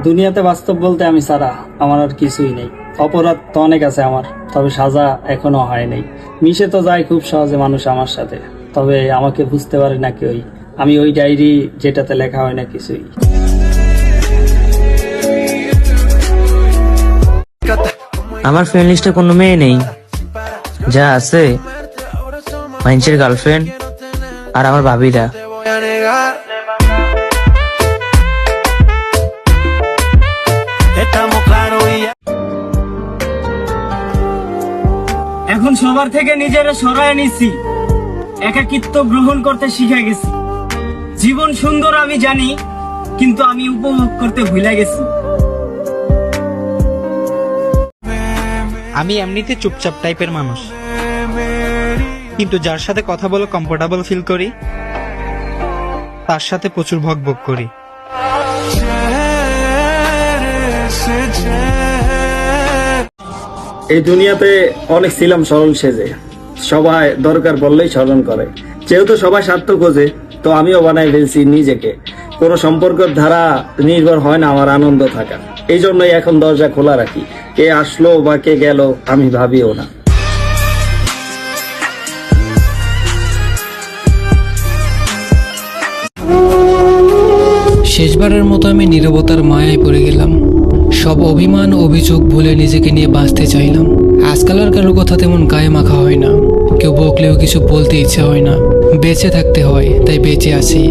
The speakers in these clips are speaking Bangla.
দুনিয়াতে বাস্তব বলতে আমি ছাড়া আমার আর কিছুই নেই। অপরাধ তো অনেক আছে আমার, তবে সাজা এখনো হয় নাই। মিশে তো যায় খুব সহজে মানুষ আমার সাথে, তবে আমাকে বুঝতে পারে না কেউই। আমি ওই ডায়েরি যেটাতে লেখা হয় না কিছুই। আমার ফ্রেন্ড লিস্টে কোনো মেয়ে নেই, যা আছে মাইন্সের গার্লফ্রেন্ড আর আমার ভাবিরা। এখন সবার থেকে নিজেরা সরায় নিছি, একাকিত্ব গ্রহণ করতে শিখে গেছি। জীবন সুন্দর আমি জানি, কিন্তু আমি উপভোগ করতে ভুলে গেছি। আমি এমনিতে চুপচাপ টাইপের মানুষ, কিন্তু যার সাথে কথা বলে কমফোর্টেবল ফিল করি তার সাথে প্রচুর ভকভক করি। এই দুনিয়াতে অনেক ছিলাম সরল সেজে, সবাই দরকার বললেই স্মরণ করে। যেহেতু সবাই স্বার্থ খোঁজে, তো আমিও বানাই ফেলছি নিজেকে। কোনো সম্পর্কের ধারা নির্ভর হয় না আমার আনন্দ থাকা। এই জন্যই এখন দরজা খোলা রাখি, কে আসলো বা কে গেল আমি ভাবিও না। শেষবারের মতো আমি নীরবতার মায়ায় পড়ে গেলাম। সব অভিমান অভিযোগ ভুলে নিজেকে নিয়ে বাঁচতে চাইলাম। আজকাল আর কারোর কথা তেমন গায়ে মাখা হয় না, কেউ বকলেও কিছু বলতে ইচ্ছে হয় না। বেঁচে থাকতে হয় তাই বেঁচে আছি,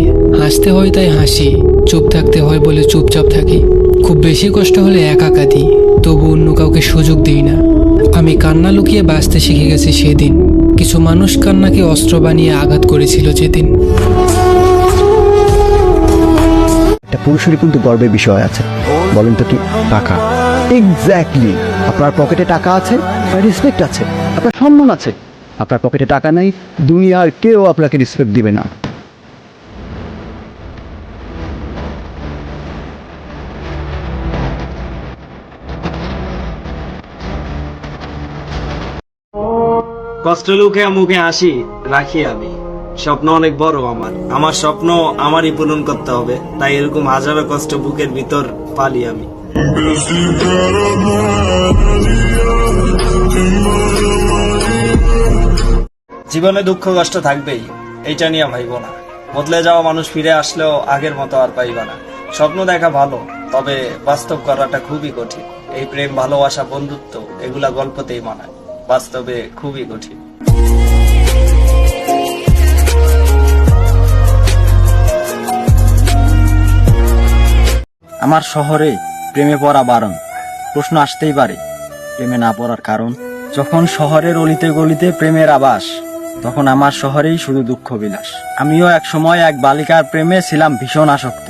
হাসতে হয় তাই হাসি, চুপ থাকতে হয় বলে চুপচাপ থাকি। খুব বেশি কষ্ট হলে একা কাঁদি, তবু অন্য কাউকে সুযোগ দিই না। আমি কান্না লুকিয়ে বাঁচতে শিখে গেছি সেদিন। কিছু মানুষ কান্নাকে অস্ত্র বানিয়ে আঘাত করেছিল যেদিন। একটা পুরুষেরই কিন্তু গর্বের বিষয় আছে, বলেন তো কি? টাকা। এক্স্যাক্টলি, আপনার পকেটে টাকা আছে, আপনার রেসপেক্ট আছে, আপনার সম্মান আছে। আপনার পকেটে টাকা নেই, দুনিয়ার কেউ আপনাকে রেসপেক্ট দিবে না। কষ্ট লুকে মুখে হাসি রাখি আমি। স্বপ্ন অনেক বড় আমার, আমার স্বপ্ন আমারই পূরণ করতে হবে। তাই এরকম হাজারো কষ্ট বুকের ভিতর পালি আমি। জীবনে দুঃখ কষ্ট থাকবেই, এইটা নিয়ে ভাইব না। বদলে যাওয়া মানুষ ফিরে আসলেও আগের মতো আর পাইবা না। স্বপ্ন দেখা ভালো, তবে বাস্তব করাটা খুবই কঠিন। এই প্রেম, ভালোবাসা, বন্ধুত্ব এগুলা গল্পতেই মানায়, বাস্তবে খুবই কঠিন। আমার শহরে প্রেমে পড়া বারণ। প্রশ্ন আসতেই পারে, প্রেমে না পড়ার কারণ? যখন শহরের অলিতে গলিতে প্রেমের আবাস, তখন আমার শহরেই শুধু দুঃখ বিলাস। আমিও এক সময় এক বালিকার প্রেমে ছিলাম ভীষণ আসক্ত।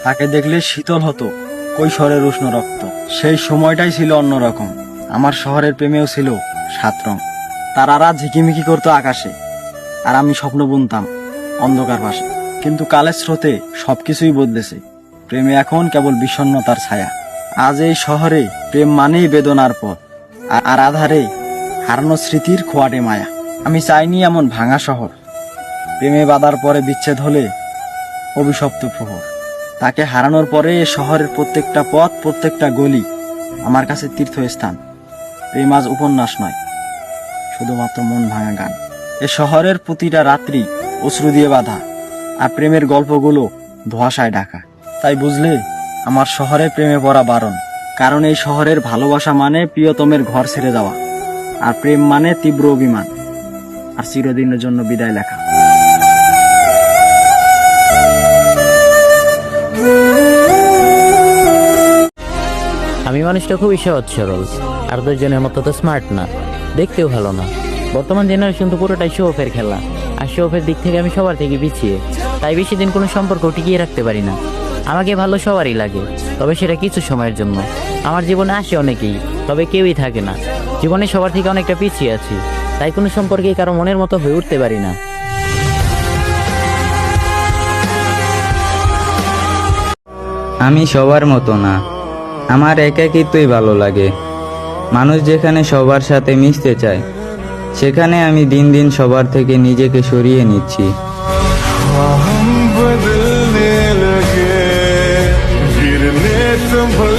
তাকে দেখলে শীতল হতো কৈশোরের উষ্ণ রক্ত। সেই সময়টাই ছিল অন্যরকম। আমার শহরের প্রেমেও ছিল 7 রং। তারারা ঝিকিমিকি করতো আকাশে, আর আমি স্বপ্ন বুনতাম অন্ধকার পাশে। কিন্তু কালের স্রোতে সবকিছুই বদলেছে। প্রেমে এখন কেবল বিষণ্ণতার ছায়া। আজ এই শহরে প্রেম মানেই বেদনার পথ, আর আধারে হারানো স্মৃতির খোয়াটে মায়া। আমি চাইনি এমন ভাঙা শহর, প্রেমে বাঁধার পরে বিচ্ছেদ হলে অভিশপ্ত প্রহর। তাকে হারানোর পরে এ শহরের প্রত্যেকটা পথ, প্রত্যেকটা গলি আমার কাছে তীর্থস্থান। প্রেম আজ উপন্যাস নয়, শুধুমাত্র মন ভাঙা গান। এ শহরের প্রতিটা রাত্রি অশ্রু দিয়ে বাঁধা, আর প্রেমের গল্পগুলো ধোঁয়াশায় ঢাকা। তাই বুঝলে, আমার শহরে প্রেমে পড়া বারণ। কারণ এই শহরের ভালোবাসা মানে প্রিয়তমের ঘর ছেড়ে যাওয়া, আর প্রেম মানে তীব্র অভিমান আর চিরদিনের জন্য বিদায় লেখা। আমি মানুষটা খুবই সহজ সরল, আর 2 জনের মতো তো স্মার্ট না, দেখতেও ভালো না। বর্তমান জেনারেশন তো পুরোটাই শো অফের খেলা, আর শো অফের দিক থেকে আমি সবার থেকে পিছিয়ে। তাই বেশি দিন কোনো সম্পর্ক টিকিয়ে রাখতে পারি না। আমাকে ভালো সবারই লাগে, তবে সেটা কিছু সময়ের জন্য। আমার জীবনে আসে অনেকেই, তবে কেউই থাকে না। জীবনে সবার থেকে অনেকটা পিছিয়ে আছি, তাই কোনো সম্পর্কে কারো মনের মতো হয়ে উঠতে পারি না। আমি সবার মতো না, আমার একাকিত্বই ভালো লাগে। মানুষ যেখানে সবার সাথে মিশতে চায়, সেখানে আমি দিন দিন সবার থেকে নিজেকে সরিয়ে নিচ্ছি। हम बदलने लगे, गिरने संभल